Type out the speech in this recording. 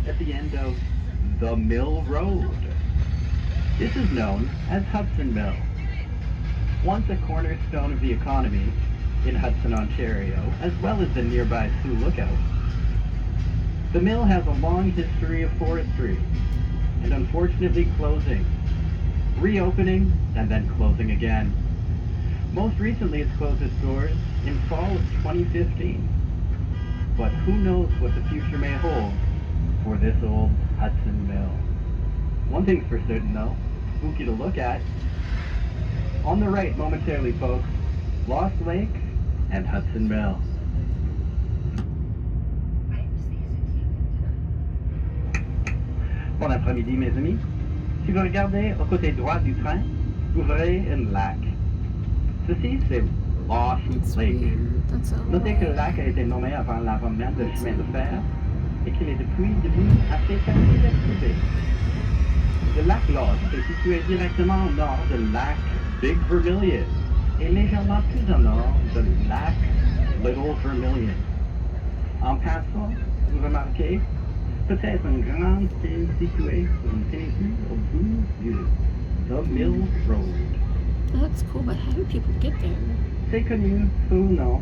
at the end of the Mill Road. This is known as Hudson Mill. Once a cornerstone of the economy in Hudson, Ontario, as well as the nearby Sioux Lookout, the mill has a long history of forestry and unfortunately closing, reopening, and then closing again. Most recently, it's closed its doors in fall of 2015. But who knows what the future may hold for this old Hudson Mill. One thing's for certain though, spooky to look at. On the right momentarily, folks, Lost Lake and Hudson Mill. Bon après-midi, mes amis. Si vous regardez au côté droit du train, vous verrez un lac. Ceci, c'est Lost Lake. Notez que le lac a été nommé avant l'avènement de chemin de fer et qu'il est depuis devenu assez facile d'accéder. Le lac Lost est situé directement au nord du lac Big Vermilion et légèrement plus au nord du lac Little Vermilion. En passant, vous remarquez peut-être une grande île située sur une péninsule au bout du The Mill Road. That's cool, but how do people get there? C'est connu ou non,